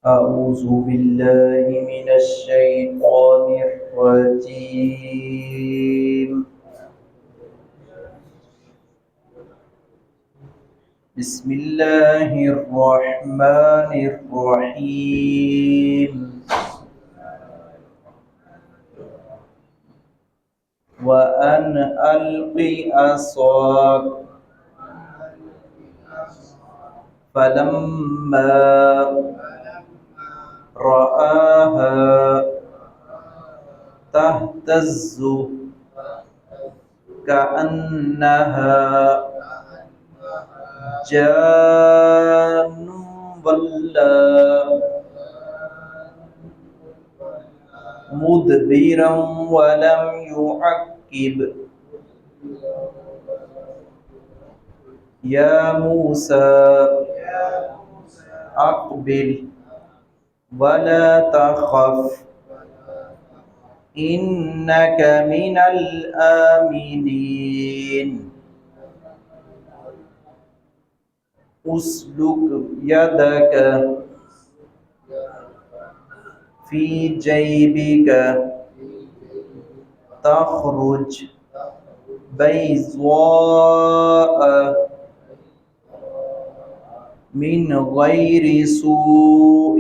أعوذ بالله من الشيطان الرجيم. بسم الله الرحمن الرحيم. وأن ألق عصاك فلما رآها تهتز كأنها جان ولا مدبرا ولم يعقب يا موسى أقبل ولا تخف إنك من الآمنين أسلك يدك في جيبك تخرج بيضاء من غير سوء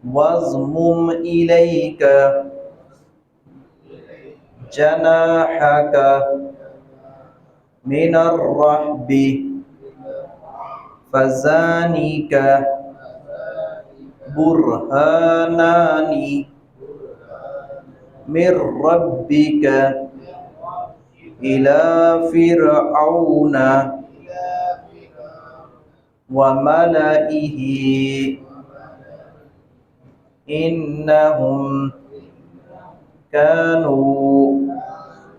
واضمم إليك جناحك من الرهب فذلك برهانان من ربك إلى فرعون وملئه إنهم كانوا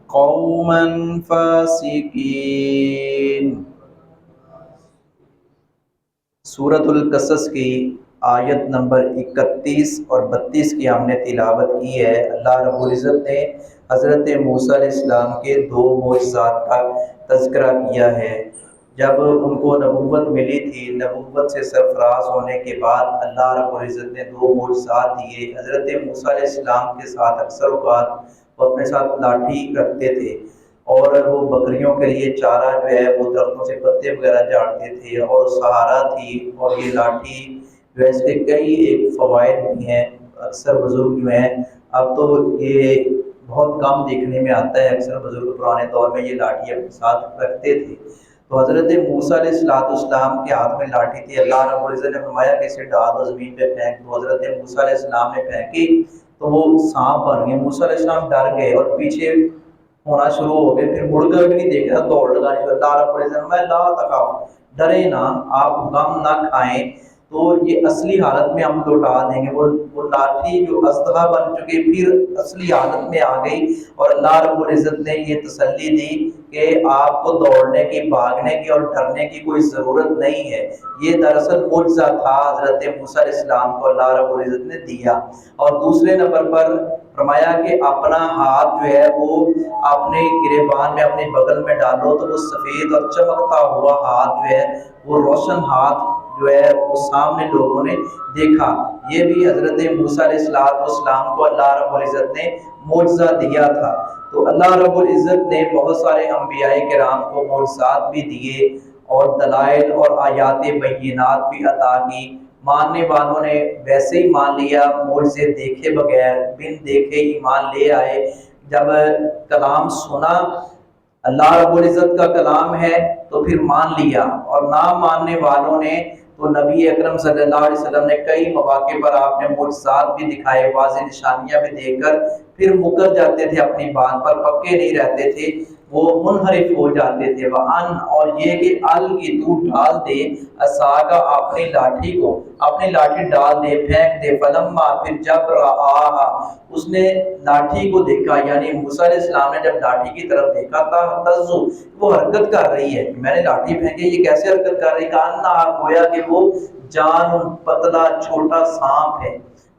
قوما فاسقين. سورۃ القصص کی آیت نمبر 31 اور 32 کی ہم نے تلاوت کی ہے. اللہ رب العزت نے حضرت موسیٰ علیہ السلام کے دو معجزات کا تذکرہ کیا ہے. جب ان کو نبوت ملی تھی، نبوت سے سرفراز ہونے کے بعد اللہ رب العزت نے دو معجزات دیے. حضرت موسیٰ علیہ السلام کے ساتھ اکثر اوقات وہ اپنے ساتھ لاٹھی رکھتے تھے اور وہ بکریوں کے لیے چارہ جو ہے وہ درختوں سے پتے وغیرہ جاڑتے تھے اور سہارا تھی. اور یہ لاٹھی جو ہے اس کے کئی ایک فوائد بھی ہیں. اکثر بزرگ جو ہیں، اب تو یہ بہت کم دیکھنے میں آتا ہے، اکثر بزرگ پرانے دور میں یہ لاٹھی اپنے ساتھ رکھتے تھے. تو حضرت موسیٰ علیہ السلام کے ہاتھ میں لاٹھی تھی. اللہ رب العزت نے فرمایا کہ اسے ڈال دو زمین پہ پھینک دو. حضرت موسیٰ علیہ السلام نے پھینکی تو وہ سانپ بن گئے. موسیٰ علیہ السلام ڈر گئے اور پیچھے ہونا شروع ہو گئے، پھر مڑ کر بھی نہیں دیکھ رہا، دوڑ لگا. اللہ رب العزت نے فرمایا لا تخاف، ڈرے نہ، آپ غم نہ کھائیں، تو یہ اصلی حالت میں ہم لوٹا دیں گے. وہ لاٹھی جو اسلحہ بن چکی پھر اصلی حالت میں آ گئی. اور اللہ رب العزت نے یہ تسلی دی کہ آپ کو دوڑنے کی، بھاگنے کی اور ڈرنے کی کوئی ضرورت نہیں ہے. یہ دراصل معجزہ تھا حضرت موسیٰ علیہ السلام کو اللہ رب العزت نے دیا. اور دوسرے نمبر پر فرمایا کہ اپنا ہاتھ جو ہے وہ اپنے گریبان میں، اپنے بغل میں ڈالو تو وہ سفید اور چمکتا ہوا ہاتھ جو ہے وہ روشن ہاتھ جو ہے وہ سامنے لوگوں نے دیکھا. یہ بھی حضرت موسیٰ علیہ السلام کو اللہ رب العزت نے معجزہ دیا تھا. تو اللہ رب العزت نے بہت سارے انبیاء کرام کو معجزات بھی دیے اور دلائل اور آیات بینات بھی عطا کی. ماننے والوں نے ویسے ہی مان لیا، معجزے دیکھے بغیر، بن دیکھے ایمان لے آئے. جب کلام سنا اللہ رب العزت کا کلام ہے تو پھر مان لیا. اور نہ ماننے والوں نے تو نبی اکرم صلی اللہ علیہ وسلم نے کئی مواقع پر آپ نے معجزات بھی دکھائے، واضح نشانیاں بھی دے کر پھر مکر جاتے تھے، اپنی بات پر پکے نہیں رہتے تھے، وہ منحرف ہو جاتے تھے. وَأَنْ، اور یہ کہ ال کی تو ڈال دے، عصاکا اپنی لاٹھی کو، اپنی لاٹھی ڈال دے، پھینک دے. فلما، پھر جب رآہا، اس نے لاٹھی کو دیکھا، یعنی موسیٰ علیہ السلام نے جب لاٹھی کی طرف دیکھا تھا تزو، وہ حرکت کر رہی ہے. میں نے لاٹھی پھینکی، یہ کیسے حرکت کر رہی؟ کہا گویا کہ وہ جان، پتلا چھوٹا سانپ ہے.